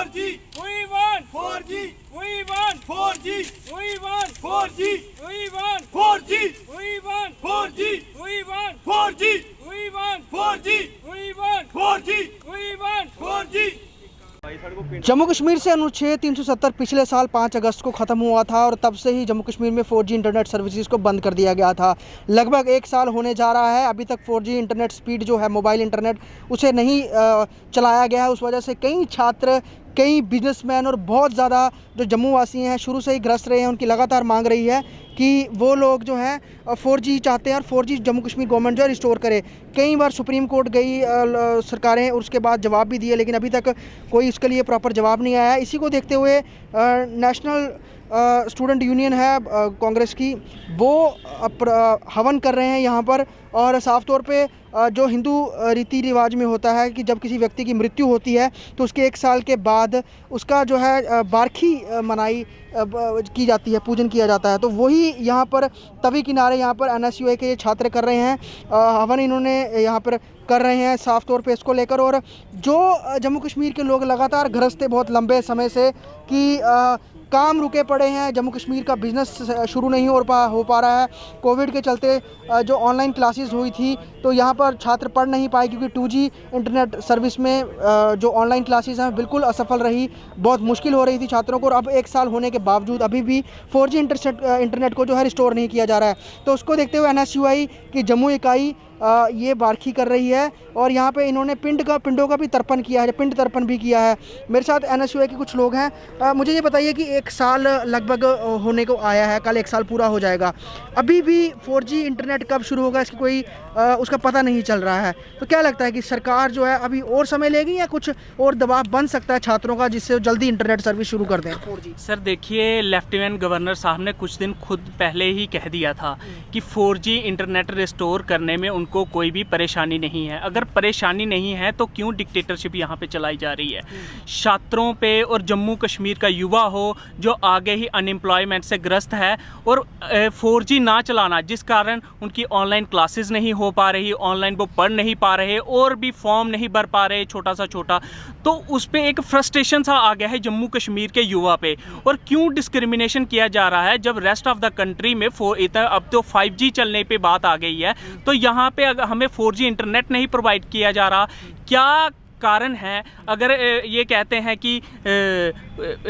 4G, we want 4G, we want 4G, we want 4G, we want 4G, we want 4G, we want 4G, we want 4G, we want 4G, we want 4G। Jammu Kashmir से अनुच्छेद 370 पिछले साल 5 अगस्त को ख़त्म हुआ था और तब से ही जम्मू कश्मीर में 4G इंटरनेट सर्विसेज को बंद कर दिया गया था। लगभग 1 साल होने जा रहा है, अभी तक 4G इंटरनेट स्पीड जो है मोबाइल इंटरनेट उसे नहीं चलाया गया है। उस वजह से कई छात्र, कई बिजनेसमैन और बहुत ज़्यादा जो जम्मू वासी हैं शुरू से ही ग्रस्त रहे हैं। उनकी लगातार मांग रही है कि वो लोग जो हैं 4G चाहते हैं और 4G जम्मू कश्मीर गवर्नमेंट जो है रिस्टोर करे। कई बार सुप्रीम कोर्ट गई सरकारें और उसके बाद जवाब भी दिए, लेकिन अभी तक कोई इसके लिए प्रॉपर जवाब नहीं आया है। इसी को देखते हुए नेशनल स्टूडेंट यूनियन है कांग्रेस की, वो हवन कर रहे हैं यहाँ पर। और साफ़ तौर पे जो हिंदू रीति रिवाज में होता है कि जब किसी व्यक्ति की मृत्यु होती है तो उसके 1 साल के बाद उसका जो है बारखी मनाई की जाती है, पूजन किया जाता है। तो वही यहाँ पर तवी किनारे यहाँ पर NSUI के छात्र कर रहे हैं हवन, इन्होंने यहाँ पर कर रहे हैं साफ़ तौर पे इसको लेकर। और जो जम्मू कश्मीर के लोग लगातार ग्रस्त थे बहुत लंबे समय से कि काम रुके पड़े हैं, जम्मू कश्मीर का बिज़नेस शुरू नहीं हो पा रहा है। कोविड के चलते जो ऑनलाइन क्लासेस हुई थी तो यहाँ पर छात्र पढ़ नहीं पाए क्योंकि 2G इंटरनेट सर्विस में जो ऑनलाइन क्लासेस हैं बिल्कुल असफल रही, बहुत मुश्किल हो रही थी छात्रों को। और अब 1 साल होने के बावजूद अभी भी 4G इंटरनेट को जो है रिस्टोर नहीं किया जा रहा है। तो उसको देखते हुए NSUI की जम्मू इकाई ये बारखी कर रही है और यहाँ पे इन्होंने पिंडों का भी तर्पण किया है, पिंड तर्पण भी किया है। मेरे साथ NSUI के कुछ लोग हैं। मुझे ये बताइए कि 1 साल लगभग होने को आया है, कल 1 साल पूरा हो जाएगा, अभी भी 4G इंटरनेट कब शुरू होगा इसकी कोई उसका पता नहीं चल रहा है। तो क्या लगता है कि सरकार जो है अभी और समय लेगी या कुछ और दबाव बन सकता है छात्रों का जिससे जल्दी इंटरनेट सर्विस शुरू कर दें 4G? सर देखिए, लेफ्टिनेंट गवर्नर साहब ने कुछ दिन खुद पहले ही कह दिया था कि 4G इंटरनेट रिस्टोर करने में उनको कोई भी परेशानी नहीं है। अगर परेशानी नहीं है तो क्यों डिक्टेटरशिप यहाँ पे चलाई जा रही है छात्रों पे? और जम्मू कश्मीर का युवा हो जो आगे ही अनएम्प्लॉयमेंट से ग्रस्त है और 4G ना चलाना जिस कारण उनकी ऑनलाइन क्लासेस नहीं हो पा रही, ऑनलाइन वो पढ़ नहीं पा रहे और भी फॉर्म नहीं भर पा रहे छोटा सा छोटा, तो उस पर एक फ्रस्ट्रेशन सा आ गया है जम्मू कश्मीर के युवा पे। और क्यों डिस्क्रिमिनेशन किया जा रहा है जब रेस्ट ऑफ द कंट्री में अब तो 5G चलने पे बात आ गई है, तो यहाँ पे अगर हमें 4G इंटरनेट नहीं प्रोवाइड किया जा रहा, क्या कारण है? अगर ये कहते हैं कि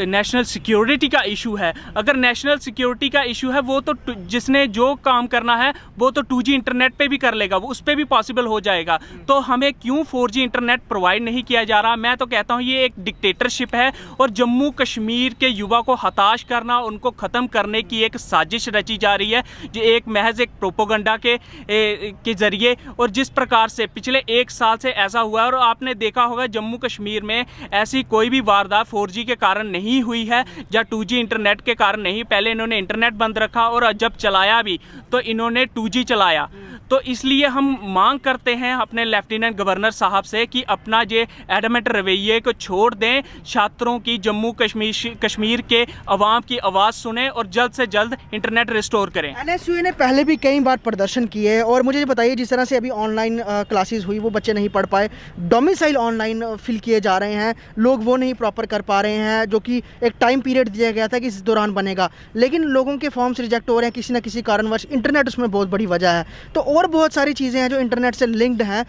नेशनल सिक्योरिटी का इशू है, अगर नेशनल सिक्योरिटी का इशू है वो तो जिसने जो काम करना है वो तो 2G इंटरनेट पे भी कर लेगा, वो उस पे भी पॉसिबल हो जाएगा। तो हमें क्यों 4G इंटरनेट प्रोवाइड नहीं किया जा रहा? मैं तो कहता हूँ ये एक डिक्टेटरशिप है और जम्मू कश्मीर के युवा को हताश करना, उनको ख़त्म करने की एक साजिश रची जा रही है जो एक महज एक प्रोपोगंडा के ज़रिए। और जिस प्रकार से पिछले 1 साल से ऐसा हुआ है और आपने देखा होगा जम्मू कश्मीर में ऐसी कोई भी वारदात 4G के कारण नहीं हुई है या 2G इंटरनेट के कारण नहीं। पहले इन्होंने इंटरनेट बंद रखा और जब चलाया भी तो इन्होंने 2G चलाया। तो इसलिए हम मांग करते हैं अपने लेफ्टिनेंट गवर्नर साहब से कि अपना ये एडमेंट रवैये को छोड़ दें, छात्रों की, जम्मू कश्मीर के अवाम की आवाज़ सुने और जल्द से जल्द इंटरनेट रिस्टोर करें। NSUI ने पहले भी कई बार प्रदर्शन किए और मुझे बताइए जिस तरह से अभी ऑनलाइन क्लासेस हुई वो बच्चे नहीं पढ़ पाए, डोमिसाइल ऑनलाइन फिल किए जा रहे हैं, लोग वो नहीं प्रॉपर कर पा रहे हैं जो कि एक टाइम पीरियड दिया गया था कि इस दौरान बनेगा, लेकिन लोगों के फॉर्म्स रिजेक्ट हो रहे हैं किसी ना किसी कारणवश। इंटरनेट उसमें बहुत बड़ी वजह है। तो और बहुत सारी चीज़ें हैं जो इंटरनेट से लिंक्ड हैं।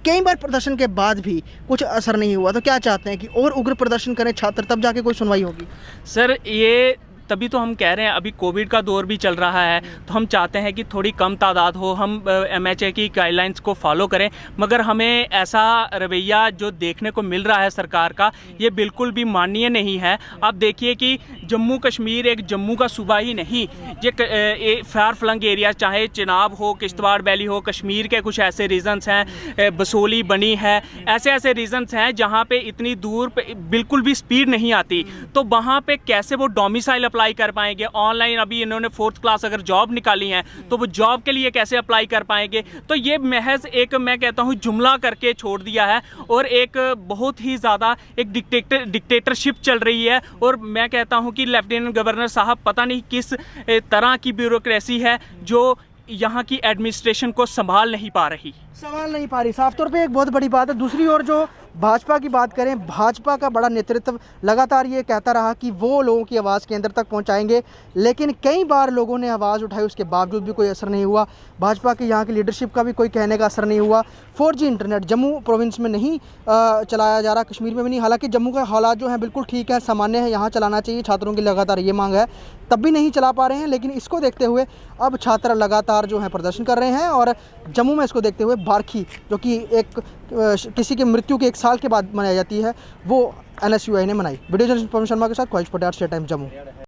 कई बार प्रदर्शन के बाद भी कुछ असर नहीं हुआ, तो क्या चाहते हैं कि और उग्र प्रदर्शन करें छात्र तब जाके कोई सुनवाई होगी? सर ये तभी तो हम कह रहे हैं, अभी कोविड का दौर भी चल रहा है तो हम चाहते हैं कि थोड़ी कम तादाद हो, हम MHA की गाइडलाइंस को फॉलो करें, मगर हमें ऐसा रवैया जो देखने को मिल रहा है सरकार का ये बिल्कुल भी माननीय नहीं है। आप देखिए कि जम्मू कश्मीर एक जम्मू का सूबा ही नहीं, ये फार फ्लंग एरिया, चाहे चिनाब हो, किश्तवाड़ वैली हो, कश्मीर के कुछ ऐसे रीजन्स हैं, बसोली बनी है, ऐसे रीजन्स हैं जहाँ पे इतनी दूर पे बिल्कुल भी स्पीड नहीं आती। तो वहाँ पे कैसे वो डोमिसाइल अप्लाई कर पाएंगे? ऑनलाइन अभी इन्होंने 4th क्लास अगर जॉब निकाली है तो वो जॉब के लिए कैसे अप्लाई कर पाएंगे? तो ये महज एक, मैं कहता हूँ, जुमला करके छोड़ दिया है और एक बहुत ही ज़्यादा एक डिक्टेटरशिप चल रही है। और मैं कहता हूँ कि लेफ्टिनेंट गवर्नर साहब पता नहीं किस तरह की ब्यूरोक्रेसी है जो यहाँ की एडमिनिस्ट्रेशन को संभाल नहीं पा रही। साफ तौर पे एक बहुत बड़ी बात है। दूसरी ओर जो भाजपा की बात करें, भाजपा का बड़ा नेतृत्व लगातार ये कहता रहा कि वो लोगों की आवाज़ केंद्र तक पहुंचाएंगे, लेकिन कई बार लोगों ने आवाज़ उठाई, उसके बावजूद भी कोई असर नहीं हुआ। भाजपा की यहाँ की लीडरशिप का भी कोई कहने का असर नहीं हुआ। 4G इंटरनेट जम्मू प्रोविंस में नहीं चलाया जा रहा, कश्मीर में भी नहीं। हालांकि जम्मू का हालात जो हैं बिल्कुल ठीक है, सामान्य है, यहाँ चलाना चाहिए, छात्रों की लगातार ये मांग है, तब भी नहीं चला पा रहे हैं। लेकिन इसको देखते हुए अब छात्र लगातार जो है प्रदर्शन कर रहे हैं, और जम्मू में इसको देखते हुए बारखी, जो कि एक किसी की मृत्यु के 1 साल के बाद मनाई जाती है, वो NSUI ने मनाई। वीडियो जर्नलिस्ट पवन शर्मा के साथ ख्वाहिश पटेल, स्टेट टाइम जम्मू।